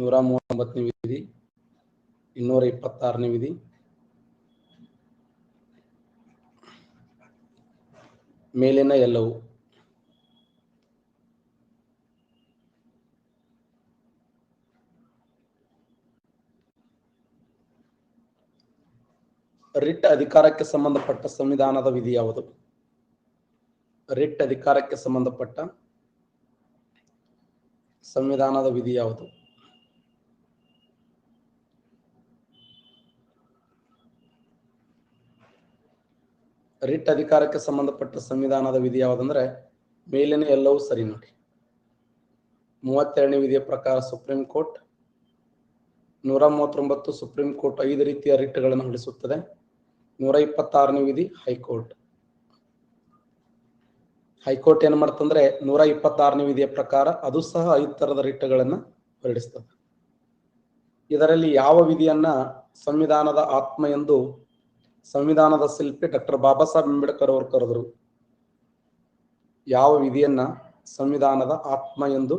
139ನೇ ವಿಧಿ, 226ನೇ ವಿಧಿ, ಮೇಲಿನ ಎಲ್ಲವೂ. ರಿಟ್ ಅಧಿಕಾರಕ್ಕೆ ಸಂಬಂಧಪಟ್ಟ ಸಂವಿಧಾನದ ವಿಧಿ ಯಾವುದು? ರಿಟ್ ಅಧಿಕಾರಕ್ಕೆ ಸಂಬಂಧಪಟ್ಟ ಸಂವಿಧಾನದ ವಿಧಿ ಯಾವುದು? ರಿಟ್ ಅಧಿಕಾರಕ್ಕೆ ಸಂಬಂಧಪಟ್ಟ ಸಂವಿಧಾನದ ವಿಧಿ ಯಾವುದಂದ್ರೆ ಮೇಲಿನ ಎಲ್ಲವೂ ಸರಿ ನೋಡಿ. 32ನೇ ವಿಧಿಯ ಪ್ರಕಾರ ಸುಪ್ರೀಂ ಕೋರ್ಟ್, 139 ಸುಪ್ರೀಂ ಕೋರ್ಟ್ 5 ರೀತಿಯ ರಿಟ್ಗಳನ್ನು ಹೊರಡಿಸುತ್ತದೆ. 126ನೇ ವಿಧಿ ಹೈಕೋರ್ಟ್. ಹೈಕೋರ್ಟ್ ಏನ್ ಮಾಡ್ತಂದ್ರೆ 126ನೇ ವಿಧಿಯ ಪ್ರಕಾರ ಅದು ಸಹ 5 ತರದ ರಿಟ್ಗಳನ್ನ ಹೊರಡಿಸ್ತದೆ. ಇದರಲ್ಲಿ ಯಾವ ವಿಧಿಯನ್ನ ಸಂವಿಧಾನದ ಆತ್ಮ ಎಂದು ಸಂವಿಧಾನದ ಶಿಲ್ಪಿ ಡಾಕ್ಟರ್ ಬಾಬಾ ಸಾಹೇಬ್ ಅಂಬೇಡ್ಕರ್ ಅವರು ಕರೆದರು? ಯಾವ ವಿಧಿಯನ್ನ ಸಂವಿಧಾನದ ಆತ್ಮ ಎಂದು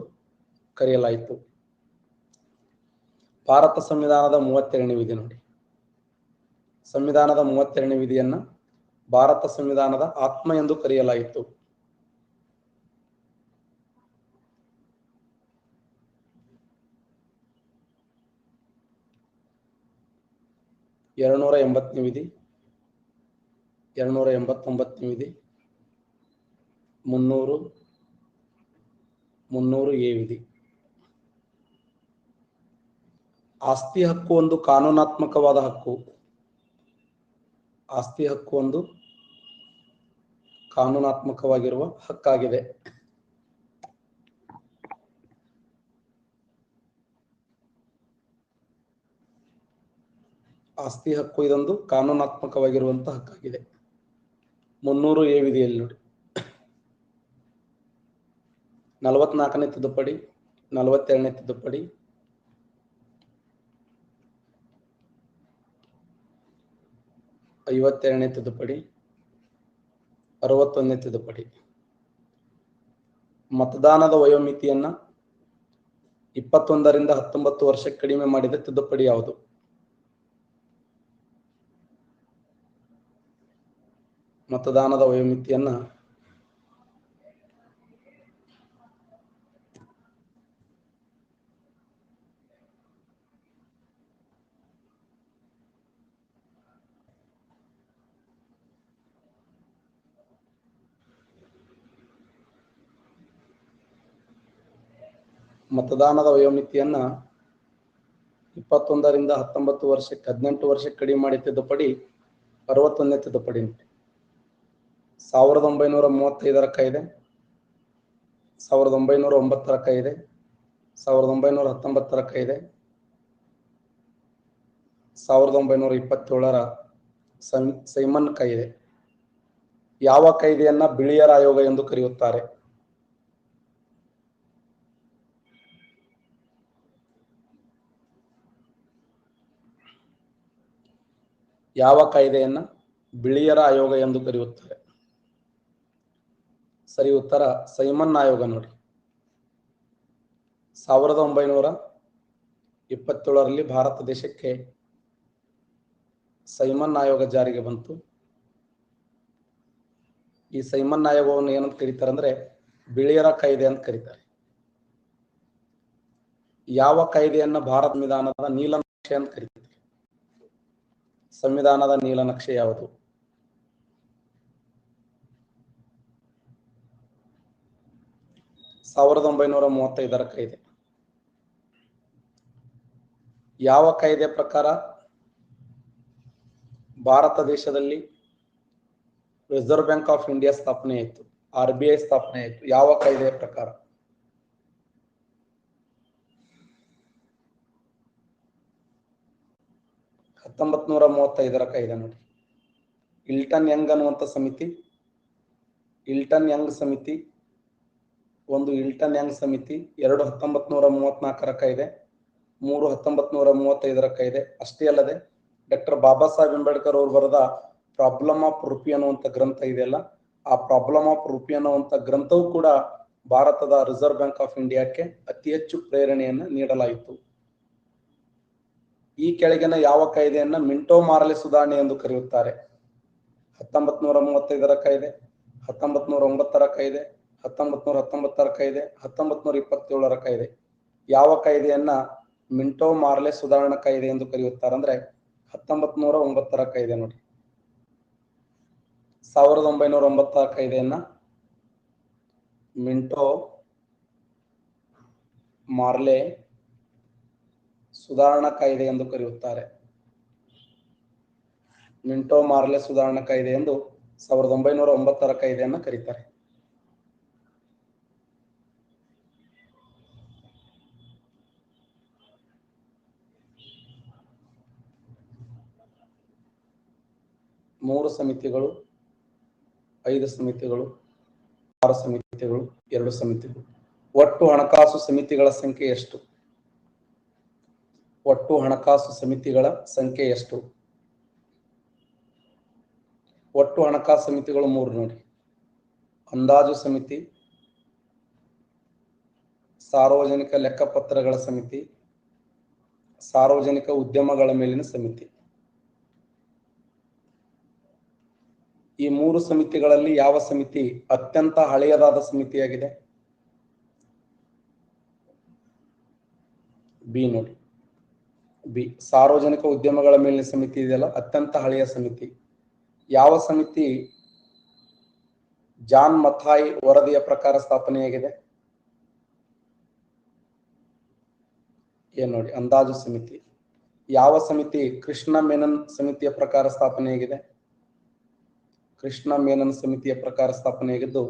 ಕರೆಯಲಾಯಿತು? ಭಾರತ ಸಂವಿಧಾನದ 32ನೇ ವಿಧಿ ನೋಡಿ. ಸಂವಿಧಾನದ 32ನೇ ವಿಧಿಯನ್ನ ಭಾರತ ಸಂವಿಧಾನದ ಆತ್ಮ ಎಂದು ಕರೆಯಲಾಯಿತು. ಎರಡ್ನೂರ 80ನೇ ವಿಧಿ, 289ನೇ ವಿಧಿ, 300 ಎ ವಿಧಿ. ಆಸ್ತಿ ಹಕ್ಕು ಒಂದು ಕಾನೂನಾತ್ಮಕವಾದ ಹಕ್ಕು. ಆಸ್ತಿ ಹಕ್ಕು ಒಂದು ಕಾನೂನಾತ್ಮಕವಾಗಿರುವ ಹಕ್ಕಾಗಿದೆ. ಆಸ್ತಿ ಹಕ್ಕು ಇದೊಂದು ಕಾನೂನಾತ್ಮಕವಾಗಿರುವಂತಹ ಹಕ್ಕಾಗಿದೆ. 300 ಎ ವಿಧಿಯಲ್ಲಿ ನೋಡಿ 44ನೇ ತಿದ್ದುಪಡಿ, 42ನೇ ತಿದ್ದುಪಡಿ, 52ನೇ ತಿದ್ದುಪಡಿ, 61ನೇ ತಿದ್ದುಪಡಿ. ಮತದಾನದ ವಯೋಮಿತಿಯನ್ನ 21ರಿಂದ 19 ವರ್ಷಕ್ಕೆ ಕಡಿಮೆ ಮಾಡಿದ ತಿದ್ದುಪಡಿ ಯಾವುದು? ಮತದಾನದ ವಯೋಮಿತಿಯನ್ನ ಮತದಾನದ ವಯೋಮಿತಿಯನ್ನ 21ರಿಂದ 19 ವರ್ಷಕ್ಕೆ 18 ವರ್ಷಕ್ಕೆ ಕಡಿಮೆ ಮಾಡಿ ತಿದ್ದುಪಡಿ 61ನೇ ತಿದ್ದುಪಡಿ. 1935ರ ಕಾಯ್ದೆ, 1909ರ ಕಾಯ್ದೆ, 1919ರ ಕಾಯ್ದೆ, 1927ರ ಸೈಮನ್ ಕಾಯ್ದೆ. ಯಾವ ಕಾಯ್ದೆಯನ್ನ ಬಿಳಿಯರ ಆಯೋಗ ಎಂದು ಕರೆಯುತ್ತಾರೆ? ಯಾವ ಕಾಯ್ದೆಯನ್ನ ಬಿಳಿಯರ ಆಯೋಗ ಎಂದು ಕರೆಯುತ್ತಾರೆ? ಸರಿ ಉತ್ತರ ಸೈಮನ್ ಆಯೋಗ ನೋಡಿ. 1927ರಲ್ಲಿ ಭಾರತ ದೇಶಕ್ಕೆ ಸೈಮನ್ ಆಯೋಗ ಜಾರಿಗೆ ಬಂತು. ಈ ಸೈಮನ್ ಆಯೋಗವನ್ನು ಏನಂತ ಕರೀತಾರೆ ಅಂದ್ರೆ ಬಿಳಿಯರ ಕಾಯ್ದೆ ಅಂತ ಕರೀತಾರೆ. ಯಾವ ಕಾಯ್ದೆಯನ್ನ ಭಾರತ ಸಂವಿಧಾನದ ನೀಲನಕ್ಷೆ ಅಂತ ಕರೀತಾರೆ? ಸಂವಿಧಾನದ ನೀಲನಕ್ಷೆ ಯಾವುದು? ಸಾವಿರದ 1935ರ ಕಾಯ್ದೆ. ಯಾವ ಕಾಯ್ದೆ ಪ್ರಕಾರ ಭಾರತ ದೇಶದಲ್ಲಿ ರಿಸರ್ವ್ ಬ್ಯಾಂಕ್ ಆಫ್ ಇಂಡಿಯಾ ಸ್ಥಾಪನೆ ಆಯಿತು? RBI ಸ್ಥಾಪನೆ ಆಯಿತು? ಯಾವ ಕಾಯ್ದೆಯ ಪ್ರಕಾರ? ಹತ್ತೊಂಬತ್ತು ನೂರ 35ರ ಕಾಯ್ದೆ ನೋಡಿ. ಇಲ್ಟನ್ ಯಂಗ್ ಅನ್ನುವಂಥ ಸಮಿತಿ, ಇಲ್ಟನ್ ಯಂಗ್ ಸಮಿತಿ, ಒಂದು ಇಲ್ಟನ್ ಯಂಗ್ ಸಮಿತಿ, 2 1934ರ ಕಾಯ್ದೆ, 3 1935ರ ಕಾಯ್ದೆ. ಅಷ್ಟೇ ಅಲ್ಲದೆ ಡಾಕ್ಟರ್ ಬಾಬಾ ಸಾಹೇಬ್ ಅಂಬೇಡ್ಕರ್ ಅವರು ಬರೆದ ಪ್ರಾಬ್ಲಮ್ ಆಫ್ ರುಪಿ ಅನ್ನುವಂಥ ಗ್ರಂಥ ಇದೆಯಲ್ಲ, ಆ ಪ್ರಾಬ್ಲಮ್ ಆಫ್ ರುಪಿ ಅನ್ನುವಂಥ ಗ್ರಂಥವು ಕೂಡ ಭಾರತದ ರಿಸರ್ವ್ ಬ್ಯಾಂಕ್ ಆಫ್ ಇಂಡಿಯಾಕ್ಕೆ ಅತಿ ಹೆಚ್ಚು ಪ್ರೇರಣೆಯನ್ನು ನೀಡಲಾಯಿತು. ಈ ಕೆಳಗಿನ ಯಾವ ಕಾಯ್ದೆಯನ್ನ ಮಿಂಟೋ ಮಾರ್ಲೆ ಸುಧಾರಣೆ ಎಂದು ಕರೆಯುತ್ತಾರೆ? 1935ರ ಕಾಯ್ದೆ, 1909ರ ಕಾಯ್ದೆ, 1919ರ ಕಾಯ್ದೆ, 1927ರ ಕಾಯ್ದೆ. ಯಾವ ಕಾಯ್ದೆಯನ್ನ ಮಿಂಟೋ ಮಾರ್ಲೆ ಸುಧಾರಣಾ ಕಾಯ್ದೆ ಎಂದು ಕರೆಯುತ್ತಾರೆ ಅಂದ್ರೆ 1909ರ ಕಾಯ್ದೆ ನೋಡಿ. 1909ರ ಕಾಯ್ದೆಯನ್ನ ಮಿಂಟೋ ಮಾರ್ಲೆ ಸುಧಾರಣಾ ಕಾಯ್ದೆ ಎಂದು ಕರೆಯುತ್ತಾರೆ. ಮಿಂಟೋ ಮಾರ್ಲೆ ಸುಧಾರಣಾ ಕಾಯ್ದೆ ಎಂದು 1909ರ ಕಾಯ್ದೆಯನ್ನ ಕರೀತಾರೆ. ಮೂರು ಸಮಿತಿಗಳು, 5 ಸಮಿತಿಗಳು, 6 ಸಮಿತಿಗಳು, 2 ಸಮಿತಿಗಳು. ಒಟ್ಟು ಹಣಕಾಸು ಸಮಿತಿಗಳ ಸಂಖ್ಯೆ ಎಷ್ಟು? ಒಟ್ಟು ಹಣಕಾಸು ಸಮಿತಿಗಳ ಸಂಖ್ಯೆ ಎಷ್ಟು? ಒಟ್ಟು ಹಣಕಾಸು ಸಮಿತಿಗಳು 3 ನೋಡಿ. ಅಂದಾಜು ಸಮಿತಿ, ಸಾರ್ವಜನಿಕ ಲೆಕ್ಕಪತ್ರಗಳ ಸಮಿತಿ, ಸಾರ್ವಜನಿಕ ಉದ್ಯಮಗಳ ಮೇಲಿನ ಸಮಿತಿ. ಈ 3 ಸಮಿತಿಗಳಲ್ಲಿ ಯಾವ ಸಮಿತಿ ಅತ್ಯಂತ ಹಳೆಯದಾದ ಸಮಿತಿಯಾಗಿದೆ? ಬಿ ನೋಡಿ. ಬಿ, ಸಾರ್ವಜನಿಕ ಉದ್ಯಮಗಳ ಮೇಲಿನ ಸಮಿತಿ ಇದೆಯಲ್ಲ, ಅತ್ಯಂತ ಹಳೆಯ ಸಮಿತಿ. ಯಾವ ಸಮಿತಿ ಜಾನ್ ಮಥಾಯ್ ವರದಿಯ ಪ್ರಕಾರ ಸ್ಥಾಪನೆಯಾಗಿದೆ? ಏನ್ ನೋಡಿ, ಅಂದಾಜು ಸಮಿತಿ. ಯಾವ ಸಮಿತಿ ಕೃಷ್ಣ ಮೆನನ್ ಸಮಿತಿಯ ಪ್ರಕಾರ ಸ್ಥಾಪನೆಯಾಗಿದೆ? ಕೃಷ್ಣ ಮೆನನ್ ಸಮಿತಿಯ ಪ್ರಕಾರ ಸ್ಥಾಪನೆಯಾಗಿದ್ದು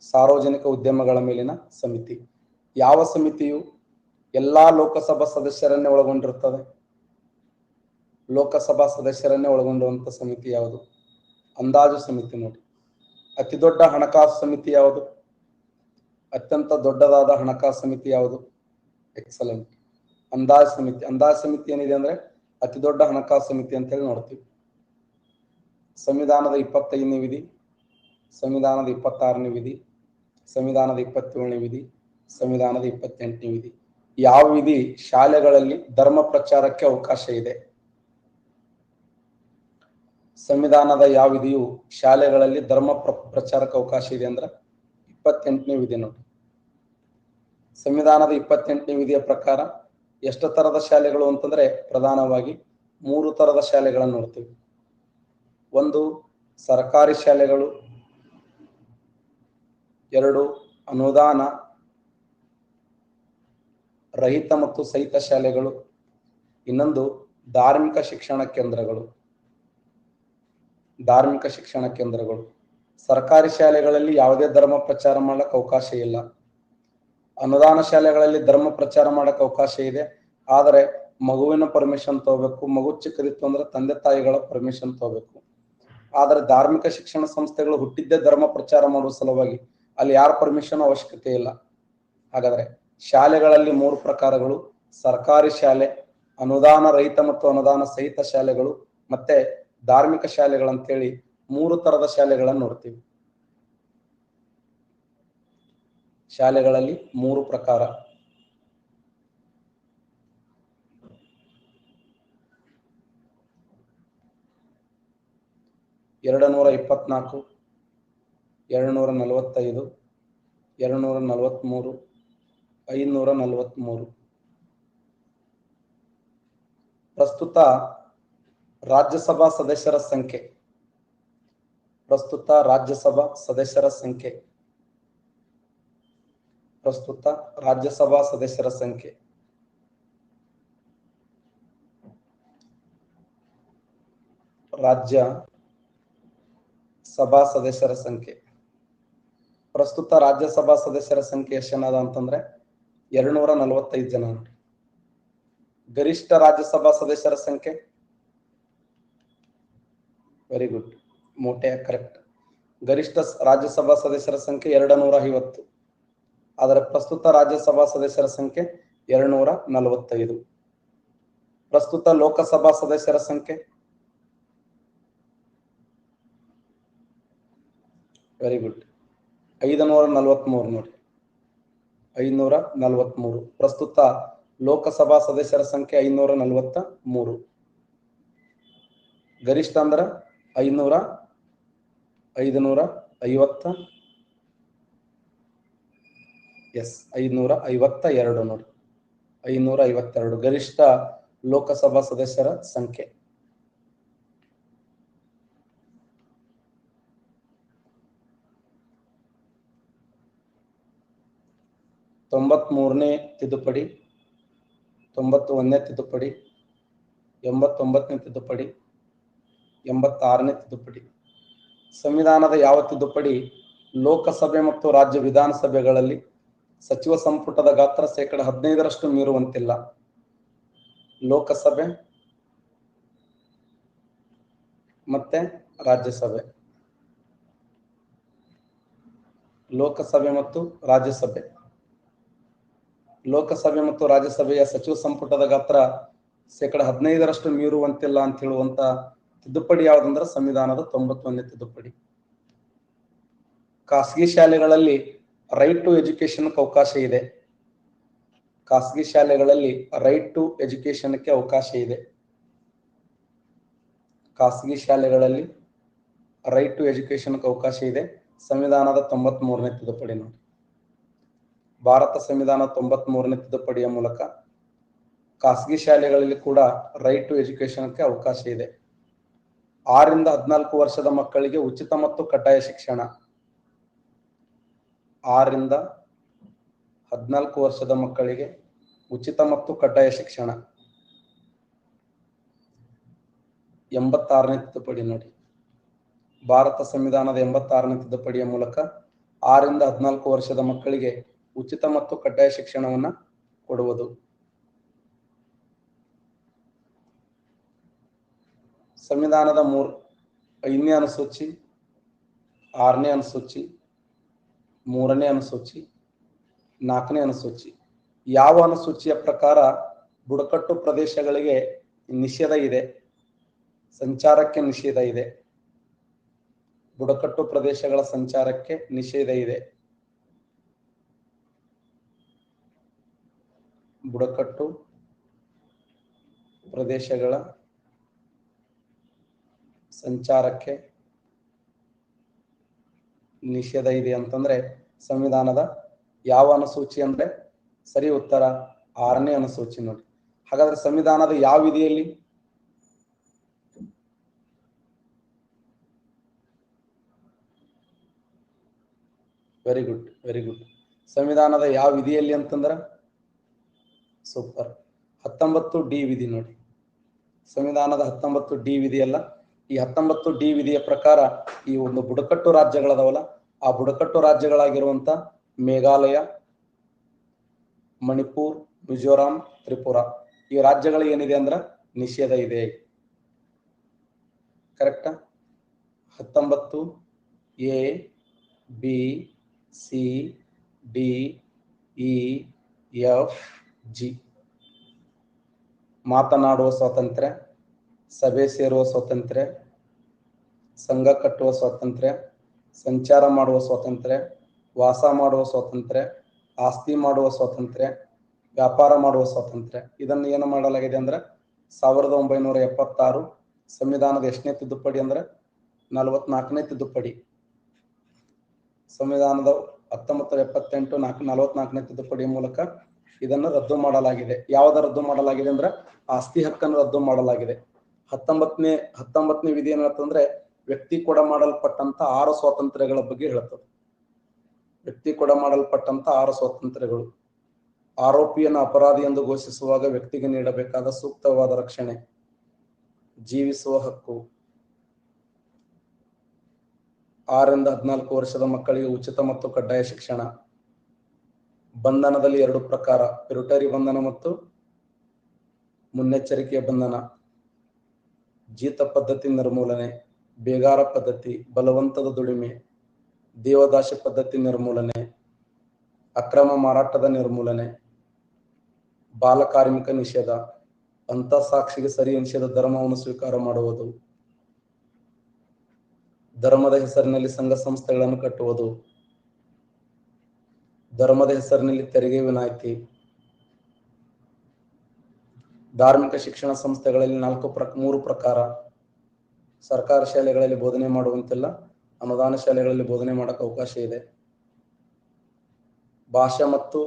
ಸಾರ್ವಜನಿಕ ಉದ್ಯಮಗಳ ಮೇಲಿನ ಸಮಿತಿ. ಯಾವ ಸಮಿತಿಯು ಎಲ್ಲಾ ಲೋಕಸಭಾ ಸದಸ್ಯರನ್ನೇ ಒಳಗೊಂಡಿರುತ್ತದೆ? ಲೋಕಸಭಾ ಸದಸ್ಯರನ್ನೇ ಒಳಗೊಂಡಿರುವಂತ ಸಮಿತಿ ಯಾವುದು? ಅಂದಾಜು ಸಮಿತಿ ನೋಡಿ. ಅತಿ ದೊಡ್ಡ ಹಣಕಾಸು ಸಮಿತಿ ಯಾವುದು? ಅತ್ಯಂತ ದೊಡ್ಡದಾದ ಹಣಕಾಸು ಸಮಿತಿ ಯಾವುದು? ಎಕ್ಸಲೆಂಟ್, ಅಂದಾಜು ಸಮಿತಿ. ಅಂದಾಜು ಸಮಿತಿ ಏನಿದೆ ಅಂದ್ರೆ ಅತಿ ದೊಡ್ಡ ಹಣಕಾಸು ಸಮಿತಿ ಅಂತ ಹೇಳಿ ನೋಡ್ತೀವಿ. ಸಂವಿಧಾನದ 25ನೇ ವಿಧಿ, ಸಂವಿಧಾನದ 26ನೇ ವಿಧಿ, ಸಂವಿಧಾನದ 27ನೇ ವಿಧಿ, ಸಂವಿಧಾನದ 28ನೇ ವಿಧಿ. ಯಾವ ವಿಧಿ ಶಾಲೆಗಳಲ್ಲಿ ಧರ್ಮ ಪ್ರಚಾರಕ್ಕೆ ಅವಕಾಶ ಇದೆ? ಸಂವಿಧಾನದ ಯಾವ ವಿಧಿಯು ಶಾಲೆಗಳಲ್ಲಿ ಧರ್ಮ ಪ್ರಚಾರಕ್ಕೆ ಅವಕಾಶ ಇದೆ ಅಂದ್ರೆ 28ನೇ ವಿಧಿ ನೋಡಿ. ಸಂವಿಧಾನದ 28ನೇ ವಿಧಿಯ ಪ್ರಕಾರ ಎಷ್ಟು ತರದ ಶಾಲೆಗಳು ಅಂತಂದ್ರೆ ಪ್ರಧಾನವಾಗಿ 3 ತರದ ಶಾಲೆಗಳನ್ನು ನೋಡ್ತೀವಿ. ಒಂದು ಸರ್ಕಾರಿ ಶಾಲೆಗಳು, 2 ಅನುದಾನ ರಹಿತ ಮತ್ತು ಸಹಿತ ಶಾಲೆಗಳು, ಇನ್ನೊಂದು ಧಾರ್ಮಿಕ ಶಿಕ್ಷಣ ಕೇಂದ್ರಗಳು. ಧಾರ್ಮಿಕ ಶಿಕ್ಷಣ ಕೇಂದ್ರಗಳು. ಸರ್ಕಾರಿ ಶಾಲೆಗಳಲ್ಲಿ ಯಾವುದೇ ಧರ್ಮ ಪ್ರಚಾರ ಮಾಡಕ್ಕೆ ಅವಕಾಶ ಇಲ್ಲ. ಅನುದಾನ ಶಾಲೆಗಳಲ್ಲಿ ಧರ್ಮ ಪ್ರಚಾರ ಮಾಡಕ್ಕೆ ಅವಕಾಶ ಇದೆ, ಆದರೆ ಮಗುವಿನ ಪರ್ಮಿಷನ್ ತಗೋಬೇಕು. ಮಗು ಚಿಕ್ಕದಿತ್ತು ಅಂದ್ರೆ ತಂದೆ ತಾಯಿಗಳ ಪರ್ಮಿಷನ್ ತಗೋಬೇಕು. ಆದರೆ ಧಾರ್ಮಿಕ ಶಿಕ್ಷಣ ಸಂಸ್ಥೆಗಳು ಹುಟ್ಟಿದ್ದೇ ಧರ್ಮ ಪ್ರಚಾರ ಮಾಡುವ ಸಲುವಾಗಿ ಅಲ್ಲಿ ಯಾರ ಪರ್ಮಿಷನ್ ಅವಶ್ಯಕತೆ ಇಲ್ಲ. ಹಾಗಾದ್ರೆ ಶಾಲೆಗಳಲ್ಲಿ 3 ಪ್ರಕಾರಗಳು: ಸರ್ಕಾರಿ ಶಾಲೆ, ಅನುದಾನ ರಹಿತ ಮತ್ತು ಅನುದಾನ ಸಹಿತ ಶಾಲೆಗಳು, ಮತ್ತೆ ಧಾರ್ಮಿಕ ಶಾಲೆಗಳಂತೇಳಿ 3 ತರದ ಶಾಲೆಗಳನ್ನು ನೋಡ್ತೀವಿ. ಶಾಲೆಗಳಲ್ಲಿ 3 ಪ್ರಕಾರ. ಎರಡು 224, 245, 243, 543. ಪ್ರಸ್ತುತ ರಾಜ್ಯಸಭಾ ಸದಸ್ಯರ ಸಂಖ್ಯೆ. ಪ್ರಸ್ತುತ ರಾಜ್ಯಸಭಾ ಸದಸ್ಯರ ಸಂಖ್ಯೆ. ಪ್ರಸ್ತುತ ರಾಜ್ಯಸಭಾ ಸದಸ್ಯರ ಸಂಖ್ಯೆ. ರಾಜ್ಯ ಸಭಾ ಸದಸ್ಯರ ಸಂಖ್ಯೆ. ಪ್ರಸ್ತುತ ರಾಜ್ಯಸಭಾ ಸದಸ್ಯರ ಸಂಖ್ಯೆ ಎಷ್ಟನದ ಅಂತಂದ್ರೆ 245 ಜನ ನೋಡಿ. ಗರಿಷ್ಠ ರಾಜ್ಯಸಭಾ ಸದಸ್ಯರ ಸಂಖ್ಯೆ, ವೆರಿ ಗುಡ್, ಮೋಟೆ ಕರೆಕ್ಟ್. ಗರಿಷ್ಠ ರಾಜ್ಯಸಭಾ ಸದಸ್ಯರ ಸಂಖ್ಯೆ 250. ಆದರೆ ಪ್ರಸ್ತುತ ರಾಜ್ಯಸಭಾ ಸದಸ್ಯರ ಸಂಖ್ಯೆ 245. ಪ್ರಸ್ತುತ ಲೋಕಸಭಾ ಸದಸ್ಯರ ಸಂಖ್ಯೆ, ವೆರಿ ಗುಡ್, 543 ನೋಡಿ. 543. ಪ್ರಸ್ತುತ ಲೋಕಸಭಾ ಸದಸ್ಯರ ಸಂಖ್ಯೆ 543. ಗರಿಷ್ಠ ಅಂದ್ರ 552 ನೋಡಿ. 552 ಗರಿಷ್ಠ ಲೋಕಸಭಾ ಸದಸ್ಯರ ಸಂಖ್ಯೆ. ತೊಂಬತ್ಮೂರನೇ ತಿದ್ದುಪಡಿ, 91ನೇ ತಿದ್ದುಪಡಿ, 89ನೇ ತಿದ್ದುಪಡಿ, 86ನೇ ತಿದ್ದುಪಡಿ. ಸಂವಿಧಾನದ ಯಾವ ತಿದ್ದುಪಡಿ ಲೋಕಸಭೆ ಮತ್ತು ರಾಜ್ಯ ವಿಧಾನಸಭೆಗಳಲ್ಲಿ ಸಚಿವ ಸಂಪುಟದ ಗಾತ್ರ 15% ಮೀರುವಂತಿಲ್ಲ? ಲೋಕಸಭೆ ಮತ್ತೆ ರಾಜ್ಯಸಭೆ. ಲೋಕಸಭೆ ಮತ್ತು ರಾಜ್ಯಸಭೆ. ಲೋಕಸಭೆ ಮತ್ತು ರಾಜ್ಯಸಭೆಯ ಸಚಿವ ಸಂಪುಟದ ಗಾತ್ರ 15% ಮೀರುವಂತಿಲ್ಲ ಅಂತ ಹೇಳುವಂತ ತಿದ್ದುಪಡಿ ಯಾವುದಂದ್ರೆ ಸಂವಿಧಾನದ 91ನೇ ತಿದ್ದುಪಡಿ. ಖಾಸಗಿ ಶಾಲೆಗಳಲ್ಲಿ ರೈಟ್ ಟು ಎಜುಕೇಶನ್ಗೆ ಅವಕಾಶ ಇದೆ. ಖಾಸಗಿ ಶಾಲೆಗಳಲ್ಲಿ ರೈಟ್ ಟು ಎಜುಕೇಶನ್ಗೆ ಅವಕಾಶ ಇದೆ. ಖಾಸಗಿ ಶಾಲೆಗಳಲ್ಲಿ ರೈಟ್ ಟು ಎಜುಕೇಶನ್ಗೆ ಅವಕಾಶ ಇದೆ. ಸಂವಿಧಾನದ 93ನೇ ತಿದ್ದುಪಡಿ ನೋಡಿ. ಭಾರತ ಸಂವಿಧಾನ 93ನೇ ತಿದ್ದುಪಡಿಯ ಮೂಲಕ ಖಾಸಗಿ ಶಾಲೆಗಳಲ್ಲಿ ಕೂಡ ರೈಟ್ ಟು ಎಜುಕೇಶನ್ಗೆ ಅವಕಾಶ ಇದೆ. 6 ರಿಂದ 14 ವರ್ಷದ ಮಕ್ಕಳಿಗೆ ಉಚಿತ ಮತ್ತು ಕಡ್ಡಾಯ ಶಿಕ್ಷಣ. 6 ರಿಂದ 14 ವರ್ಷದ ಮಕ್ಕಳಿಗೆ ಉಚಿತ ಮತ್ತು ಕಡ್ಡಾಯ ಶಿಕ್ಷಣ. 86ನೇ ತಿದ್ದುಪಡಿ ನೋಡಿ. ಭಾರತ ಸಂವಿಧಾನದ 86ನೇ ತಿದ್ದುಪಡಿಯ ಮೂಲಕ 6 ರಿಂದ 14 ವರ್ಷದ ಮಕ್ಕಳಿಗೆ ಉಚಿತ ಮತ್ತು ಕಡ್ಡಾಯ ಶಿಕ್ಷಣವನ್ನ ಕೊಡುವುದು. ಸಂವಿಧಾನದ 5ನೇ ಅನುಸೂಚಿ, 6ನೇ ಅನುಸೂಚಿ, 3ನೇ ಅನುಸೂಚಿ, 4ನೇ ಅನುಸೂಚಿ. ಯಾವ ಅನುಸೂಚಿಯ ಪ್ರಕಾರ ಬುಡಕಟ್ಟು ಪ್ರದೇಶಗಳಿಗೆ ನಿಷೇಧ ಇದೆ? ಸಂಚಾರಕ್ಕೆ ನಿಷೇಧ ಇದೆ. ಬುಡಕಟ್ಟು ಪ್ರದೇಶಗಳ ಸಂಚಾರಕ್ಕೆ ನಿಷೇಧ ಇದೆ. ಬುಡಕಟ್ಟು ಪ್ರದೇಶಗಳ ಸಂಚಾರಕ್ಕೆ ನಿಷೇಧ ಇದೆ ಅಂತಂದ್ರೆ ಸಂವಿಧಾನದ ಯಾವ ಅನುಸೂಚಿ ಅಂದ್ರೆ ಸರಿ ಉತ್ತರ 6ನೇ ಅನುಸೂಚಿ ನೋಡಿ. ಹಾಗಾದ್ರೆ ಸಂವಿಧಾನದ ಯಾವ ವಿಧಿಯಲ್ಲಿ? Very good, very good. ಸಂವಿಧಾನದ ಯಾವ ವಿಧಿಯಲ್ಲಿ ಅಂತಂದ್ರ ಸೂಪರ್, 19D ವಿಧಿ ನೋಡಿ. ಸಂವಿಧಾನದ 19D ವಿಧಿಯಲ್ಲ, ಈ 19D ವಿಧಿಯ ಪ್ರಕಾರ ಈ ಒಂದು ಬುಡಕಟ್ಟು ರಾಜ್ಯಗಳದವಲ್ಲ, ಆ ಬುಡಕಟ್ಟು ರಾಜ್ಯಗಳಾಗಿರುವಂತ ಮೇಘಾಲಯ, ಮಣಿಪುರ್, ಮಿಜೋರಾಂ, ತ್ರಿಪುರಾ ಈ ರಾಜ್ಯಗಳಿಗೆ ಏನಿದೆ ಅಂದ್ರ ನಿಷೇಧ ಇದೆ. ಕರೆಕ್ಟಾ? 19A, B, C, D, E, F, G. ಮಾತನಾಡುವ ಸ್ವಾತಂತ್ರ್ಯ, ಸಭೆ ಸೇರುವ ಸ್ವಾತಂತ್ರ್ಯ, ಸಂಘ ಕಟ್ಟುವ ಸ್ವಾತಂತ್ರ್ಯ, ಸಂಚಾರ ಮಾಡುವ ಸ್ವಾತಂತ್ರ್ಯ, ವಾಸ ಮಾಡುವ ಸ್ವಾತಂತ್ರ್ಯ, ಆಸ್ತಿ ಮಾಡುವ ಸ್ವಾತಂತ್ರ್ಯ, ವ್ಯಾಪಾರ ಮಾಡುವ ಸ್ವಾತಂತ್ರ್ಯ. ಇದನ್ನು ಏನು ಮಾಡಲಾಗಿದೆ ಅಂದ್ರೆ 1976 ಸಂವಿಧಾನದ ಎಷ್ಟನೇ ತಿದ್ದುಪಡಿ ಅಂದ್ರೆ 44ನೇ ತಿದ್ದುಪಡಿ. ಸಂವಿಧಾನದ 1978 44ನೇ ತಿದ್ದುಪಡಿಯ ಮೂಲಕ ಇದನ್ನು ರದ್ದು ಮಾಡಲಾಗಿದೆ. ಯಾವ್ದು ರದ್ದು ಮಾಡಲಾಗಿದೆ ಅಂದ್ರೆ ಆಸ್ತಿ ಹಕ್ಕನ್ನು ರದ್ದು ಮಾಡಲಾಗಿದೆ. 19ನೇ ವಿಧಿ ಏನಂತಂದ್ರೆ ವ್ಯಕ್ತಿ ಕೊಡ ಮಾಡಲ್ಪಟ್ಟಂತ 6 ಸ್ವಾತಂತ್ರ್ಯಗಳ ಬಗ್ಗೆ ಹೇಳ್ತದೆ. ವ್ಯಕ್ತಿ ಕೊಡ ಮಾಡಲ್ಪಟ್ಟಂತ 6 ಸ್ವಾತಂತ್ರ್ಯಗಳು. ಆರೋಪಿಯನ್ನು ಅಪರಾಧಿ ಎಂದು ಘೋಷಿಸುವಾಗ ವ್ಯಕ್ತಿಗೆ ನೀಡಬೇಕಾದ ಸೂಕ್ತವಾದ ರಕ್ಷಣೆ, ಜೀವಿಸುವ ಹಕ್ಕು, 6 ರಿಂದ 14 ವರ್ಷದ ಮಕ್ಕಳಿಗೆ ಉಚಿತ ಮತ್ತು ಕಡ್ಡಾಯ ಶಿಕ್ಷಣ, ಬಂಧನದಲ್ಲಿ 2 ಪ್ರಕಾರ, ಪಿರುಟರಿ ಬಂಧನ ಮತ್ತು ಮುನ್ನೆಚ್ಚರಿಕೆಯ ಬಂಧನ, ಜೀತ ಪದ್ಧತಿ ನಿರ್ಮೂಲನೆ, ಬೇಗಾರ ಪದ್ಧತಿ, ಬಲವಂತದ ದುಡಿಮೆ, ದೇವದಾಸಿ ಪದ್ಧತಿ ನಿರ್ಮೂಲನೆ, ಅಕ್ರಮ ಮಾರಾಟದ ನಿರ್ಮೂಲನೆ, ಬಾಲಕಾರ್ಮಿಕ ನಿಷೇಧ, ಅಂತಃಸಾಕ್ಷಿಗೆ ಸರಿ ಎನಿಸಿದ ಧರ್ಮವನ್ನು ಸ್ವೀಕಾರ ಮಾಡುವುದು, ಧರ್ಮದ ಹೆಸರಿನಲ್ಲಿ ಸಂಘ ಸಂಸ್ಥೆಗಳನ್ನು ಕಟ್ಟುವುದು, ಧರ್ಮದ ಹೆಸರಿನಲ್ಲಿ ತೆರಿಗೆ ವಿನಾಯಿತಿ, ಧಾರ್ಮಿಕ ಶಿಕ್ಷಣ ಸಂಸ್ಥೆಗಳಲ್ಲಿ 3 ಪ್ರಕಾರ. ಸರ್ಕಾರ ಶಾಲೆಗಳಲ್ಲಿ ಬೋಧನೆ ಮಾಡುವಂತಿಲ್ಲ, ಅನುದಾನ ಶಾಲೆಗಳಲ್ಲಿ ಬೋಧನೆ ಮಾಡಕ್ಕೆ ಅವಕಾಶ ಇದೆ. ಭಾಷಾ ಮತ್ತು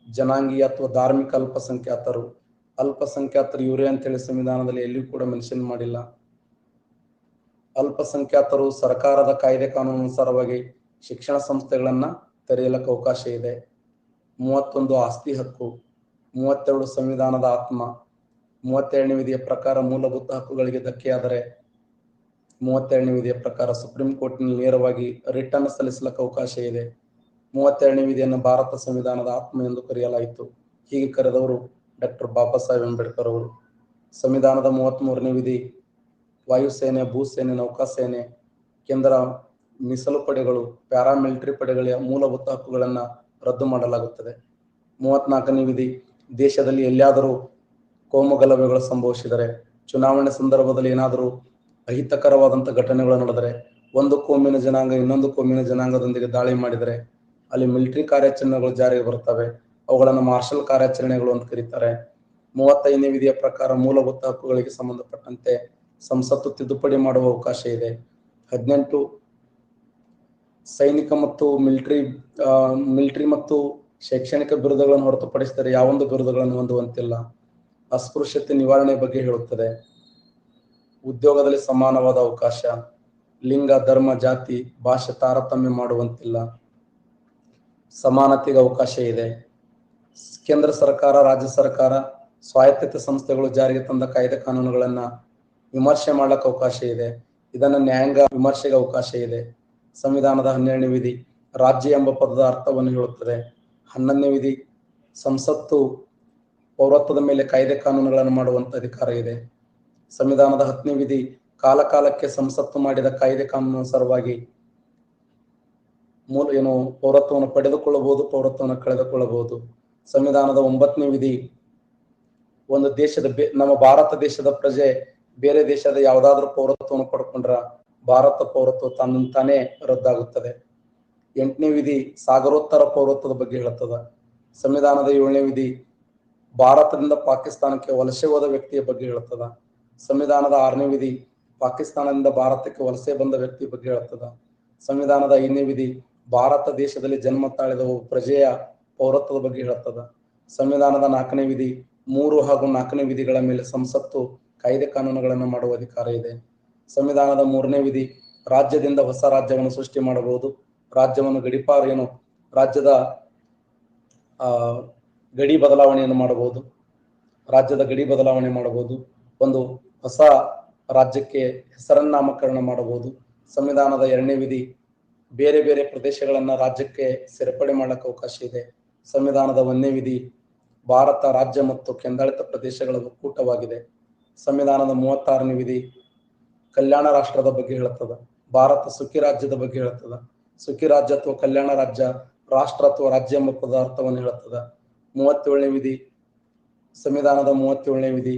ಜನಾಂಗೀಯ ಅಥವಾ ಧಾರ್ಮಿಕ ಅಲ್ಪಸಂಖ್ಯಾತರು ಇವರೇ ಅಂತೇಳಿ ಸಂವಿಧಾನದಲ್ಲಿ ಎಲ್ಲಿಯೂ ಕೂಡ ಮೆನ್ಷನ್ ಮಾಡಿಲ್ಲ. ಅಲ್ಪಸಂಖ್ಯಾತರು ಸರ್ಕಾರದ ಕಾಯ್ದೆ ಕಾನೂನುಸಾರವಾಗಿ ಶಿಕ್ಷಣ ಸಂಸ್ಥೆಗಳನ್ನ ತೆರೆಯಲಕ್ಕೆ ಅವಕಾಶ ಇದೆ. 31 ಆಸ್ತಿ ಹಕ್ಕು, 32 ಸಂವಿಧಾನದ ಆತ್ಮ, 37ನೇ ವಿಧಿಯ ಪ್ರಕಾರ ಮೂಲಭೂತ ಹಕ್ಕುಗಳಿಗೆ ಧಕ್ಕೆಯಾದರೆ 32ನೇ ವಿಧಿಯ ಪ್ರಕಾರ ಸುಪ್ರೀಂ ಕೋರ್ಟ್ನಲ್ಲಿ ನೇರವಾಗಿ ರಿಟರ್ನ್ ಸಲ್ಲಿಸಲಿಕ್ಕೆ ಅವಕಾಶ ಇದೆ. 32ನೇ ವಿಧಿಯನ್ನು ಭಾರತ ಸಂವಿಧಾನದ ಆತ್ಮ ಎಂದು ಕರೆಯಲಾಯಿತು. ಹೀಗೆ ಕರೆದವರು ಡಾಕ್ಟರ್ ಬಾಬಾ ಸಾಹೇಬ್ ಅಂಬೇಡ್ಕರ್ ಅವರು. ಸಂವಿಧಾನದ 33ನೇ ವಿಧಿ ವಾಯುಸೇನೆ, ಭೂಸೇನೆ, ನೌಕಾಸೇನೆ, ಕೇಂದ್ರ ಮೀಸಲು ಪಡೆಗಳು, ಪ್ಯಾರಾಮಿಲಿಟರಿ ಪಡೆಗಳ ಮೂಲಭೂತ ಹಕ್ಕುಗಳನ್ನು ರದ್ದು ಮಾಡಲಾಗುತ್ತದೆ. 34ನೇ ವಿಧಿ ದೇಶದಲ್ಲಿ ಎಲ್ಲಿಯಾದರೂ ಕೋಮು ಗಲಭೆಗಳು ಸಂಭವಿಸಿದರೆ, ಚುನಾವಣೆ ಸಂದರ್ಭದಲ್ಲಿ ಏನಾದರೂ ಅಹಿತಕರವಾದಂಥ ಘಟನೆಗಳು ನಡೆದರೆ, ಒಂದು ಕೋಮಿನ ಜನಾಂಗ ಇನ್ನೊಂದು ಕೋಮಿನ ಜನಾಂಗದೊಂದಿಗೆ ದಾಳಿ ಮಾಡಿದರೆ ಅಲ್ಲಿ ಮಿಲಿಟರಿ ಕಾರ್ಯಾಚರಣೆಗಳು ಜಾರಿಗೆ ಬರ್ತವೆ. ಅವುಗಳನ್ನು ಮಾರ್ಷಲ್ ಕಾರ್ಯಾಚರಣೆಗಳು ಅಂತ ಕರೀತಾರೆ. 35ನೇ ವಿಧಿಯ ಪ್ರಕಾರ ಮೂಲಭೂತ ಹಕ್ಕುಗಳಿಗೆ ಸಂಬಂಧಪಟ್ಟಂತೆ ಸಂಸತ್ತು ತಿದ್ದುಪಡಿ ಮಾಡುವ ಅವಕಾಶ ಇದೆ. 18 ಸೈನಿಕ ಮತ್ತು ಮಿಲಿಟರಿ ಮತ್ತು ಶೈಕ್ಷಣಿಕ ಬಿರುದುಗಳನ್ನು ಹೊರತುಪಡಿಸಿದರೆ ಯಾವೊಂದು ಬಿರುದುಗಳನ್ನು ಹೊಂದುವಂತಿಲ್ಲ. ಅಸ್ಪೃಶ್ಯತೆ ನಿವಾರಣೆ ಬಗ್ಗೆ ಹೇಳುತ್ತದೆ. ಉದ್ಯೋಗದಲ್ಲಿ ಸಮಾನವಾದ ಅವಕಾಶ, ಲಿಂಗ, ಧರ್ಮ, ಜಾತಿ, ಭಾಷೆ ತಾರತಮ್ಯ ಮಾಡುವಂತಿಲ್ಲ, ಸಮಾನತೆಗೆ ಅವಕಾಶ ಇದೆ. ಕೇಂದ್ರ ಸರ್ಕಾರ, ರಾಜ್ಯ ಸರ್ಕಾರ, ಸ್ವಾಯತ್ತತೆ ಸಂಸ್ಥೆಗಳು ಜಾರಿಗೆ ತಂದ ಕಾಯ್ದೆ ಕಾನೂನುಗಳನ್ನ ವಿಮರ್ಶೆ ಮಾಡಲಿಕ್ಕೆ ಅವಕಾಶ ಇದೆ. ಇದನ್ನು ನ್ಯಾಯಾಂಗ ವಿಮರ್ಶೆಗೆ ಅವಕಾಶ ಇದೆ. ಸಂವಿಧಾನದ 12ನೇ ವಿಧಿ ರಾಜ್ಯ ಎಂಬ ಪದದ ಅರ್ಥವನ್ನು ಹೇಳುತ್ತದೆ. 11ನೇ ವಿಧಿ ಸಂಸತ್ತು ಪೌರತ್ವದ ಮೇಲೆ ಕಾಯ್ದೆ ಕಾನೂನುಗಳನ್ನು ಮಾಡುವಂತ ಅಧಿಕಾರ ಇದೆ. ಸಂವಿಧಾನದ 10ನೇ ವಿಧಿ ಕಾಲಕಾಲಕ್ಕೆ ಸಂಸತ್ತು ಮಾಡಿದ ಕಾಯ್ದೆ ಕಾನೂನುಸಾರವಾಗಿ ಪೌರತ್ವವನ್ನು ಪಡೆದುಕೊಳ್ಳಬಹುದು, ಪೌರತ್ವವನ್ನು ಕಳೆದುಕೊಳ್ಳಬಹುದು. ಸಂವಿಧಾನದ 9ನೇ ವಿಧಿ ಒಂದು ದೇಶದ ನಮ್ಮ ಭಾರತ ದೇಶದ ಪ್ರಜೆ ಬೇರೆ ದೇಶದ ಯಾವುದಾದ್ರೂ ಪೌರತ್ವವನ್ನು ಪಡ್ಕೊಂಡ್ರ ಭಾರತ ಪೌರತ್ವ ತಾನೇ ರದ್ದಾಗುತ್ತದೆ. 8ನೇ ವಿಧಿ ಸಾಗರೋತ್ತರ ಪೌರತ್ವದ ಬಗ್ಗೆ ಹೇಳ್ತದ. ಸಂವಿಧಾನದ 7ನೇ ವಿಧಿ ಭಾರತದಿಂದ ಪಾಕಿಸ್ತಾನಕ್ಕೆ ವಲಸೆ ಹೋದ ವ್ಯಕ್ತಿಯ ಬಗ್ಗೆ ಹೇಳ್ತದ. ಸಂವಿಧಾನದ 6ನೇ ವಿಧಿ ಪಾಕಿಸ್ತಾನದಿಂದ ಭಾರತಕ್ಕೆ ವಲಸೆ ಬಂದ ವ್ಯಕ್ತಿಯ ಬಗ್ಗೆ ಹೇಳ್ತದ. ಸಂವಿಧಾನದ 5ನೇ ವಿಧಿ ಭಾರತ ದೇಶದಲ್ಲಿ ಜನ್ಮ ತಾಳಿದ ಪ್ರಜೆಯ ಪೌರತ್ವದ ಬಗ್ಗೆ ಹೇಳ್ತದ. ಸಂವಿಧಾನದ 4ನೇ ವಿಧಿ 3 ಹಾಗೂ 4ನೇ ವಿಧಿಗಳ ಮೇಲೆ ಸಂಸತ್ತು ಕಾಯ್ದೆ ಕಾನೂನುಗಳನ್ನು ಮಾಡುವ ಅಧಿಕಾರ ಇದೆ. ಸಂವಿಧಾನದ 3ನೇ ವಿಧಿ ರಾಜ್ಯದಿಂದ ಹೊಸ ರಾಜ್ಯವನ್ನು ಸೃಷ್ಟಿ ಮಾಡಬಹುದು. ರಾಜ್ಯವನ್ನು ರಾಜ್ಯದ ಗಡಿ ಬದಲಾವಣೆಯನ್ನು ಮಾಡಬಹುದು. ರಾಜ್ಯದ ಗಡಿ ಬದಲಾವಣೆ ಮಾಡಬಹುದು. ಒಂದು ಹೊಸ ರಾಜ್ಯಕ್ಕೆ ಹೆಸರನ್ನಾಮಕರಣ ಮಾಡಬಹುದು. ಸಂವಿಧಾನದ 2ನೇ ವಿಧಿ ಬೇರೆ ಬೇರೆ ಪ್ರದೇಶಗಳನ್ನ ರಾಜ್ಯಕ್ಕೆ ಸೇರ್ಪಡೆ ಮಾಡಕ್ಕೆ ಅವಕಾಶ ಇದೆ. ಸಂವಿಧಾನದ 1ನೇ ವಿಧಿ ಭಾರತ ರಾಜ್ಯ ಮತ್ತು ಕೇಂದ್ರಾಡಳಿತ ಪ್ರದೇಶಗಳ ಒಕ್ಕೂಟವಾಗಿದೆ. ಸಂವಿಧಾನದ 36ನೇ ವಿಧಿ ಕಲ್ಯಾಣ ರಾಷ್ಟ್ರದ ಬಗ್ಗೆ ಹೇಳ್ತದ. ಭಾರತ ಸುಖಿ ರಾಜ್ಯದ ಬಗ್ಗೆ ಹೇಳ್ತದ. ಸುಖಿ ರಾಜ್ಯ ಅಥವಾ ಕಲ್ಯಾಣ ರಾಜ್ಯ, ರಾಷ್ಟ್ರ ಅಥವಾ ರಾಜ್ಯ ಎಂಬ ಪದಾರ್ಥವನ್ನು ಹೇಳ್ತದ. 37ನೇ ವಿಧಿ ಸಂವಿಧಾನದ 37ನೇ ವಿಧಿ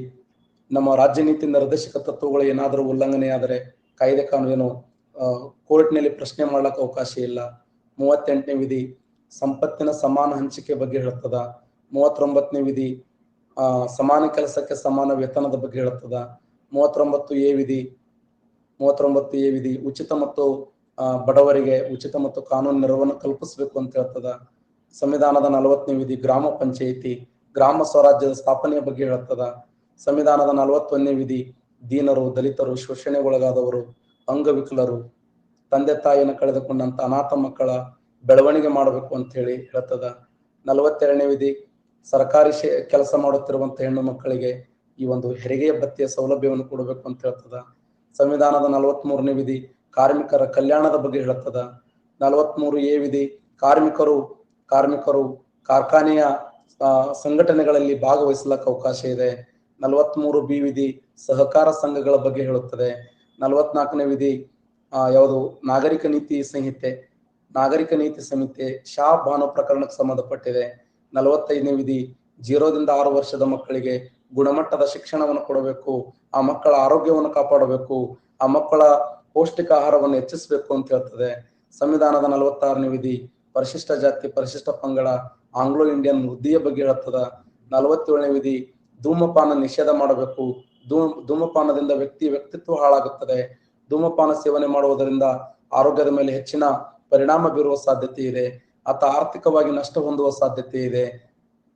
ನಮ್ಮ ರಾಜ್ಯ ನೀತಿ ನಿರ್ದೇಶಕ ತತ್ವಗಳು ಏನಾದರೂ ಉಲ್ಲಂಘನೆ ಆದರೆ ಕಾಯ್ದೆ ಕಾನೂನು ಕೋರ್ಟ್ನಲ್ಲಿ ಪ್ರಶ್ನೆ ಮಾಡ್ಲಿಕ್ಕೆ ಅವಕಾಶ ಇಲ್ಲ. 38ನೇ ವಿಧಿ ಸಂಪತ್ತಿನ ಸಮಾನ ಹಂಚಿಕೆ ಬಗ್ಗೆ ಹೇಳ್ತದ. 39ನೇ ವಿಧಿ ಸಮಾನ ಕೆಲಸಕ್ಕೆ ಸಮಾನ ವೇತನದ ಬಗ್ಗೆ ಹೇಳ್ತದ. 39A ವಿಧಿ ಉಚಿತ ಮತ್ತು ಬಡವರಿಗೆ ಉಚಿತ ಮತ್ತು ಕಾನೂನು ನೆರವನ್ನು ಕಲ್ಪಿಸಬೇಕು ಅಂತ ಹೇಳ್ತದ. ಸಂವಿಧಾನದ 40ನೇ ವಿಧಿ ಗ್ರಾಮ ಪಂಚಾಯಿತಿ, ಗ್ರಾಮ ಸ್ವರಾಜ್ಯದ ಸ್ಥಾಪನೆಯ ಬಗ್ಗೆ ಹೇಳ್ತದ. ಸಂವಿಧಾನದ 41ನೇ ವಿಧಿ ದೀನರು, ದಲಿತರು, ಶೋಷಣೆಗೊಳಗಾದವರು, ಅಂಗವಿಕಲರು, ತಂದೆ ತಾಯಿಯನ್ನು ಕಳೆದುಕೊಂಡಂತ ಅನಾಥ ಮಕ್ಕಳ ಬೆಳವಣಿಗೆ ಮಾಡಬೇಕು ಅಂತ ಹೇಳಿ ಹೇಳ್ತದ. 42ನೇ ವಿಧಿ ಸರ್ಕಾರಿ ಕೆಲಸ ಮಾಡುತ್ತಿರುವಂತ ಹೆಣ್ಣು ಮಕ್ಕಳಿಗೆ ಈ ಒಂದು ಹೆರಿಗೆಯ ಭತ್ಯೆಯ ಸೌಲಭ್ಯವನ್ನು ಕೊಡಬೇಕು ಅಂತ ಹೇಳ್ತದ. ಸಂವಿಧಾನದ 43ನೇ ವಿಧಿ ಕಾರ್ಮಿಕರ ಕಲ್ಯಾಣದ ಬಗ್ಗೆ ಹೇಳ್ತದ. 43A ವಿಧಿ ಕಾರ್ಮಿಕರು ಕಾರ್ಖಾನೆಯ ಸಂಘಟನೆಗಳಲ್ಲಿ ಭಾಗವಹಿಸಲಿಕ್ಕೆ ಅವಕಾಶ ಇದೆ. 43B ವಿಧಿ ಸಹಕಾರ ಸಂಘಗಳ ಬಗ್ಗೆ ಹೇಳುತ್ತದೆ. 44ನೇ ವಿಧಿ ಯಾವುದು ನಾಗರಿಕ ನೀತಿ ಸಂಹಿತೆ ಶಾ ಬಾನು ಪ್ರಕರಣಕ್ಕೆ ಸಂಬಂಧಪಟ್ಟಿದೆ. 45ನೇ ವಿಧಿ 0ದಿಂದ 6 ವರ್ಷದ ಮಕ್ಕಳಿಗೆ ಗುಣಮಟ್ಟದ ಶಿಕ್ಷಣವನ್ನು ಕೊಡಬೇಕು, ಆ ಮಕ್ಕಳ ಆರೋಗ್ಯವನ್ನು ಕಾಪಾಡಬೇಕು, ಆ ಮಕ್ಕಳ ಪೌಷ್ಟಿಕ ಆಹಾರವನ್ನು ಹೆಚ್ಚಿಸಬೇಕು ಅಂತ ಹೇಳ್ತದೆ. ಸಂವಿಧಾನದ 46ನೇ ವಿಧಿ ಪರಿಶಿಷ್ಟ ಜಾತಿ, ಪರಿಶಿಷ್ಟ ಪಂಗಡ, ಆಂಗ್ಲೋ ಇಂಡಿಯನ್ ವೃದ್ಧಿಯ ಬಗ್ಗೆ ಹೇಳ್ತದ. 47ನೇ ವಿಧಿ ಧೂಮಪಾನ ನಿಷೇಧ ಮಾಡಬೇಕು. ಧೂಮಪಾನದಿಂದ ವ್ಯಕ್ತಿತ್ವ ಹಾಳಾಗುತ್ತದೆ. ಧೂಮಪಾನ ಸೇವನೆ ಮಾಡುವುದರಿಂದ ಆರೋಗ್ಯದ ಮೇಲೆ ಹೆಚ್ಚಿನ ಪರಿಣಾಮ ಬೀರುವ ಸಾಧ್ಯತೆ ಇದೆ. ಆತ ಆರ್ಥಿಕವಾಗಿ ನಷ್ಟ ಹೊಂದುವ ಸಾಧ್ಯತೆ ಇದೆ.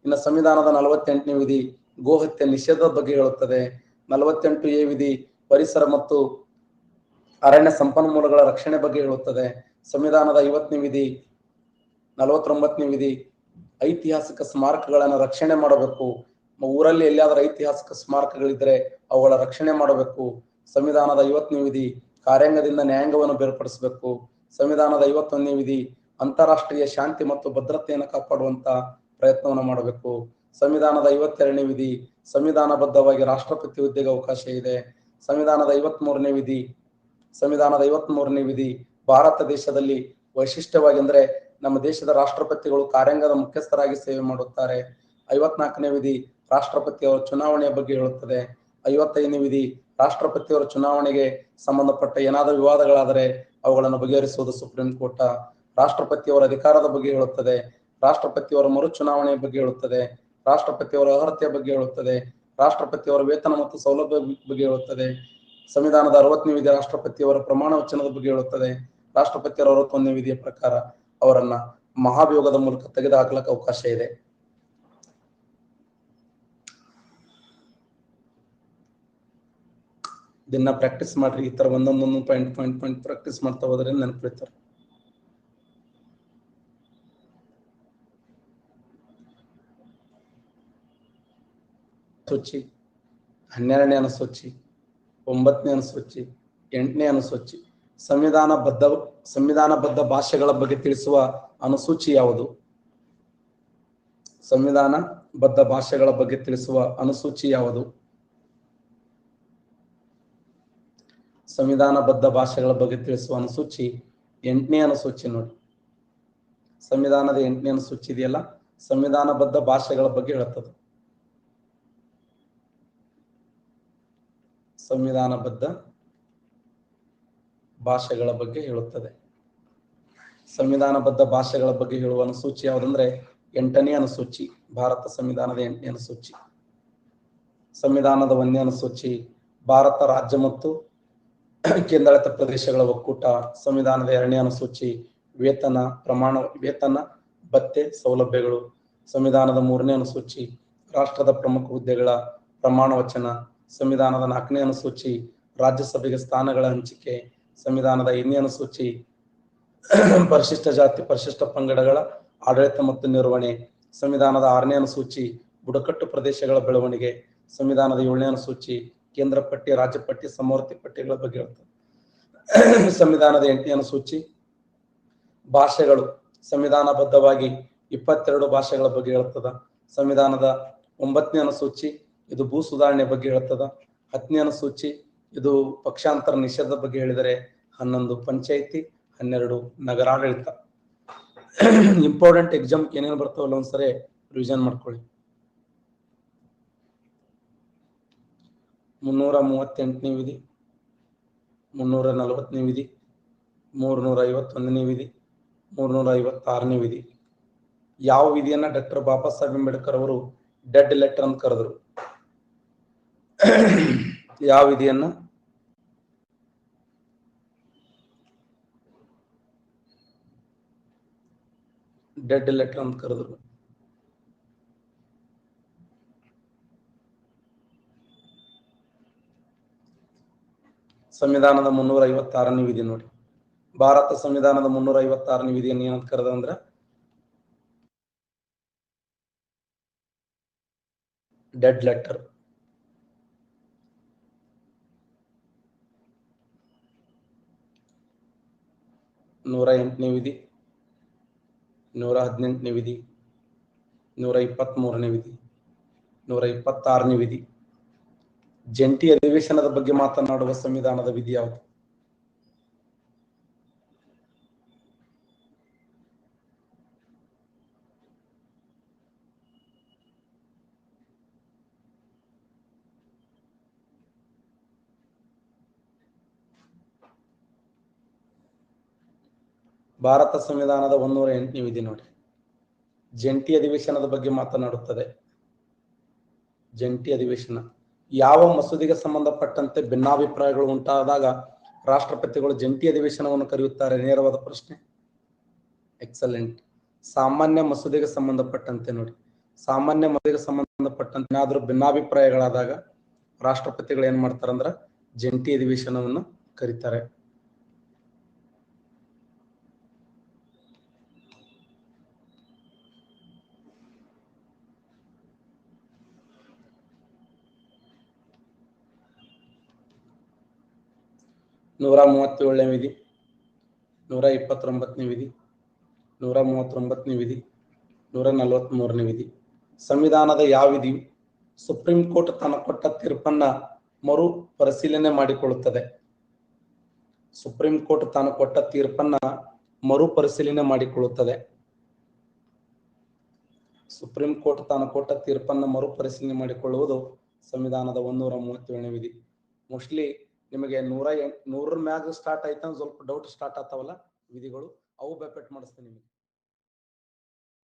ಇನ್ನು ಸಂವಿಧಾನದ 48ನೇ ವಿಧಿ ಗೋಹತ್ಯೆ ನಿಷೇಧದ ಬಗ್ಗೆ ಹೇಳುತ್ತದೆ. 48A ವಿಧಿ ಪರಿಸರ ಮತ್ತು ಅರಣ್ಯ ಸಂಪನ್ಮೂಲಗಳ ರಕ್ಷಣೆ ಬಗ್ಗೆ ಹೇಳುತ್ತದೆ. ಸಂವಿಧಾನದ 50ನೇ ವಿಧಿ 49ನೇ ವಿಧಿ ಐತಿಹಾಸಿಕ ಸ್ಮಾರಕಗಳನ್ನು ರಕ್ಷಣೆ ಮಾಡಬೇಕು. ಊರಲ್ಲಿ ಎಲ್ಲಿಯಾದರೂ ಐತಿಹಾಸಿಕ ಸ್ಮಾರಕಗಳಿದ್ರೆ ಅವುಗಳ ರಕ್ಷಣೆ ಮಾಡಬೇಕು. ಸಂವಿಧಾನದ 50ನೇ ವಿಧಿ ಕಾರ್ಯಾಂಗದಿಂದ ನ್ಯಾಯಾಂಗವನ್ನು ಬೇರ್ಪಡಿಸಬೇಕು. ಸಂವಿಧಾನದ 51ನೇ ವಿಧಿ ಅಂತಾರಾಷ್ಟ್ರೀಯ ಶಾಂತಿ ಮತ್ತು ಭದ್ರತೆಯನ್ನು ಕಾಪಾಡುವಂತ ಪ್ರಯತ್ನವನ್ನು ಮಾಡಬೇಕು. ಸಂವಿಧಾನದ 52ನೇ ವಿಧಿ ಸಂವಿಧಾನಬದ್ಧವಾಗಿ ರಾಷ್ಟ್ರಪತಿ ಹುದ್ದೆಗೆ ಅವಕಾಶ ಇದೆ. ಸಂವಿಧಾನದ 53ನೇ ವಿಧಿ ಭಾರತ ದೇಶದಲ್ಲಿ ವೈಶಿಷ್ಟ್ಯವಾಗಿ ಅಂದ್ರೆ ನಮ್ಮ ದೇಶದ ರಾಷ್ಟ್ರಪತಿಗಳು ಕಾರ್ಯಾಂಗದ ಮುಖ್ಯಸ್ಥರಾಗಿ ಸೇವೆ ಮಾಡುತ್ತಾರೆ. 54ನೇ ವಿಧಿ ರಾಷ್ಟ್ರಪತಿಯವರ ಚುನಾವಣೆಯ ಬಗ್ಗೆ ಹೇಳುತ್ತದೆ. 55ನೇ ವಿಧಿ ರಾಷ್ಟ್ರಪತಿಯವರ ಚುನಾವಣೆಗೆ ಸಂಬಂಧಪಟ್ಟ ಏನಾದರೂ ವಿವಾದಗಳಾದರೆ ಅವುಗಳನ್ನು ಬಗೆಹರಿಸುವುದು ಸುಪ್ರೀಂ ಕೋರ್ಟ್. ರಾಷ್ಟ್ರಪತಿಯವರ ಅಧಿಕಾರದ ಬಗ್ಗೆ ಹೇಳುತ್ತದೆ. ರಾಷ್ಟ್ರಪತಿಯವರ ಮರು ಚುನಾವಣೆಯ ಬಗ್ಗೆ ಹೇಳುತ್ತದೆ. ರಾಷ್ಟ್ರಪತಿಯವರ ಅರ್ಹತೆಯ ಬಗ್ಗೆ ಹೇಳುತ್ತದೆ. ರಾಷ್ಟ್ರಪತಿಯವರ ವೇತನ ಮತ್ತು ಸೌಲಭ್ಯ ಬಗ್ಗೆ ಹೇಳುತ್ತದೆ. ಸಂವಿಧಾನದ 60ನೇ ವಿಧಿ ರಾಷ್ಟ್ರಪತಿಯವರ ಪ್ರಮಾಣ ವಚನದ ಬಗ್ಗೆ ಹೇಳುತ್ತದೆ. ರಾಷ್ಟ್ರಪತಿಯವರ 61ನೇ ವಿಧಿಯ ಪ್ರಕಾರ ಅವರನ್ನ ಮಹಾಭಿಯೋಗದ ಮೂಲಕ ತೆಗೆದುಹಾಕಲಕ್ಕೆ ಅವಕಾಶ ಇದೆ. ದಿನ ಪ್ರಾಕ್ಟೀಸ್ ಮಾಡ್ರಿ. ಈ ತರ ಒಂದೊಂದೊಂದು ಪಾಯಿಂಟ್ ಪ್ರಾಕ್ಟೀಸ್ ಮಾಡ್ತಾ ಹೋದ್ರೆ ನೆನಪಿಡ್ತಾರೆ. ಅನುಸೂಚಿ 12ನೇ ಅನುಸೂಚಿ 9ನೇ ಅನುಸೂಚಿ 8ನೇ ಅನುಸೂಚಿ ಸಂವಿಧಾನಬದ್ಧ ಭಾಷೆಗಳ ಬಗ್ಗೆ ತಿಳಿಸುವ ಅನುಸೂಚಿ ಯಾವುದು? ಸಂವಿಧಾನಬದ್ಧ ಭಾಷೆಗಳ ಬಗ್ಗೆ ತಿಳಿಸುವ ಅನುಸೂಚಿ ಯಾವುದು? ಸಂವಿಧಾನಬದ್ಧ ಭಾಷೆಗಳ ಬಗ್ಗೆ ತಿಳಿಸುವ ಅನುಸೂಚಿ 8ನೇ ಅನುಸೂಚಿ ನೋಡಿ. ಸಂವಿಧಾನದ 8ನೇ ಅನುಸೂಚಿ ಇದೆಯಲ್ಲ, ಸಂವಿಧಾನಬದ್ಧ ಭಾಷೆಗಳ ಬಗ್ಗೆ ಹೇಳ್ತದೆ. ಸಂವಿಧಾನಬದ್ಧ ಭಾಷೆಗಳ ಬಗ್ಗೆ ಹೇಳುತ್ತದೆ. ಸಂವಿಧಾನಬದ್ಧ ಭಾಷೆಗಳ ಬಗ್ಗೆ ಹೇಳುವ ಅನುಸೂಚಿ ಯಾವುದಂದ್ರೆ 8ನೇ ಅನುಸೂಚಿ, ಭಾರತ ಸಂವಿಧಾನದ 8ನೇ ಅನುಸೂಚಿ. ಸಂವಿಧಾನದ 1ನೇ ಅನುಸೂಚಿ ಭಾರತ ರಾಜ್ಯ ಮತ್ತು ಕೇಂದ್ರಾಡಳಿತ ಪ್ರದೇಶಗಳ ಒಕ್ಕೂಟ. ಸಂವಿಧಾನದ 2ನೇ ಅನುಸೂಚಿ ವೇತನ ಭತ್ಯೆ ಸೌಲಭ್ಯಗಳು. ಸಂವಿಧಾನದ 3ನೇ ಅನುಸೂಚಿ ರಾಷ್ಟ್ರದ ಪ್ರಮುಖ ಹುದ್ದೆಗಳ ಪ್ರಮಾಣ ವಚನ. ಸಂವಿಧಾನದ 4ನೇ ಅನುಸೂಚಿ ರಾಜ್ಯಸಭೆಗೆ ಸ್ಥಾನಗಳ ಹಂಚಿಕೆ. ಸಂವಿಧಾನದ 5ನೇ ಅನುಸೂಚಿ ಪರಿಶಿಷ್ಟ ಜಾತಿ ಪರಿಶಿಷ್ಟ ಪಂಗಡಗಳ ಆಡಳಿತ ಮತ್ತು ನಿರ್ವಹಣೆ. ಸಂವಿಧಾನದ 6ನೇ ಅನುಸೂಚಿ ಬುಡಕಟ್ಟು ಪ್ರದೇಶಗಳ ಬೆಳವಣಿಗೆ. ಸಂವಿಧಾನದ 7ನೇ ಅನುಸೂಚಿ ಕೇಂದ್ರ ಪಟ್ಟಿ ರಾಜ್ಯ ಪಟ್ಟಿ ಸಮವರ್ತಿ ಪಟ್ಟಿಗಳ ಬಗ್ಗೆ ಹೇಳ್ತದೆ. ಸಂವಿಧಾನದ 8ನೇ ಅನುಸೂಚಿ ಭಾಷೆಗಳು. ಸಂವಿಧಾನಬದ್ಧವಾಗಿ 22 ಭಾಷೆಗಳ ಬಗ್ಗೆ ಹೇಳ್ತದ. ಸಂವಿಧಾನದ 9ನೇ ಅನುಸೂಚಿ ಇದು ಭೂ ಸುಧಾರಣೆ ಬಗ್ಗೆ ಹೇಳ್ತದ. 10ನೇ ಅನುಸೂಚಿ ಇದು ಪಕ್ಷಾಂತರ ನಿಷೇಧದ ಬಗ್ಗೆ ಹೇಳಿದರೆ. 11 ಪಂಚಾಯಿತಿ, 12 ನಗರಾಡಳಿತ. ಇಂಪಾರ್ಟೆಂಟ್ ಎಕ್ಸಾಮ್ ಏನೇನು ಬರ್ತಾವಲ್ಲ ಒಂದ್ಸರಿ ರಿವಿಷನ್ ಮಾಡ್ಕೊಳ್ಳಿ. 338ನೇ ವಿಧಿ, 340ನೇ ವಿಧಿ, 351ನೇ ವಿಧಿ, 356ನೇ ವಿಧಿ. ಯಾವ ವಿಧಿಯನ್ನ ಡಾಕ್ಟರ್ ಬಾಬಾ ಸಾಹೇಬ್ ಅಂಬೇಡ್ಕರ್ ಅವರು ಡೆಡ್ ಲೆಟರ್ ಅಂತ ಕರೆದ್ರು? ಯಾವ ವಿಧಿಯನ್ನ ಡೆಡ್ ಲೆಟರ್ ಅಂತ ಕರೆದ್ರು? ಸಂವಿಧಾನದ 356ನೇ ವಿಧಿ ನೋಡಿ. ಭಾರತ ಸಂವಿಧಾನದ 356ನೇ ವಿಧಿಯನ್ನು ಏನಂತ ಕರೆದ ಅಂದ್ರ ಡೆಡ್ ಲೆಟರ್. ನೂರ 8ನೇ ವಿಧಿ, 118ನೇ ವಿಧಿ, 123ನೇ ವಿಧಿ, 126ನೇ ವಿಧಿ. ಜಂಟಿ ಅಧಿವೇಶನದ ಬಗ್ಗೆ ಮಾತನಾಡುವ ಸಂವಿಧಾನದ ವಿಧಿ ಯಾವುದು? ಭಾರತ ಸಂವಿಧಾನದ 108ನೇ ವಿಧಿ ನೋಡಿ. ಜಂಟಿ ಅಧಿವೇಶನದ ಬಗ್ಗೆ ಮಾತನಾಡುತ್ತದೆ. ಜಂಟಿ ಅಧಿವೇಶನ. ಯಾವ ಮಸೂದೆಗೆ ಸಂಬಂಧಪಟ್ಟಂತೆ ಭಿನ್ನಾಭಿಪ್ರಾಯಗಳು ಉಂಟಾದಾಗ ರಾಷ್ಟ್ರಪತಿಗಳು ಜಂಟಿ ಅಧಿವೇಶನವನ್ನು ಕರೆಯುತ್ತಾರೆ? ನೇರವಾದ ಪ್ರಶ್ನೆ. ಎಕ್ಸಲೆಂಟ್. ಸಾಮಾನ್ಯ ಮಸೂದೆಗೆ ಸಂಬಂಧಪಟ್ಟಂತೆ ನೋಡಿ, ಸಾಮಾನ್ಯ ಮಸೂದೆಗೆ ಸಂಬಂಧಪಟ್ಟಂತೆ ಏನಾದರೂ ಭಿನ್ನಾಭಿಪ್ರಾಯಗಳಾದಾಗ ರಾಷ್ಟ್ರಪತಿಗಳು ಏನ್ ಮಾಡ್ತಾರಂದ್ರ ಜಂಟಿ ಅಧಿವೇಶನವನ್ನು ಕರೀತಾರೆ. ನೂರ 37ನೇ ವಿಧಿ, 129ನೇ ವಿಧಿ, 139ನೇ ವಿಧಿ, 143ನೇ ವಿಧಿ. ಸಂವಿಧಾನದ ಯಾವ ವಿಧಿಯು ಸುಪ್ರೀಂ ಕೋರ್ಟ್ ತನ್ನ ಕೊಟ್ಟ ತೀರ್ಪನ್ನ ಮರು ಪರಿಶೀಲನೆ ಮಾಡಿಕೊಳ್ಳುತ್ತದೆ? ಸುಪ್ರೀಂ ಕೋರ್ಟ್ ತಾನು ಕೊಟ್ಟ ತೀರ್ಪನ್ನ ಮರು ಪರಿಶೀಲನೆ ಮಾಡಿಕೊಳ್ಳುತ್ತದೆ. ಸುಪ್ರೀಂ ಕೋರ್ಟ್ ತಾನು ಕೊಟ್ಟ ತೀರ್ಪನ್ನ ಮರು ಪರಿಶೀಲನೆ ಮಾಡಿಕೊಳ್ಳುವುದು ಸಂವಿಧಾನದ 137ನೇ ವಿಧಿ. ಮೋಸ್ಟ್ಲಿ ನಿಮಗೆ 100 ಮ್ಯಾಗ ಸ್ಟಾರ್ಟ್ ಆಯ್ತು ಸ್ವಲ್ಪ ಡೌಟ್ ಸ್ಟಾರ್ಟ್ ಆಗ್ತಾವಲ್ಲ ವಿಧಿಗಳು, ಅವು ಬೆಪೆಟ್ ಮಾಡಿಸ್ತೀನಿ ನಿಮಗೆ.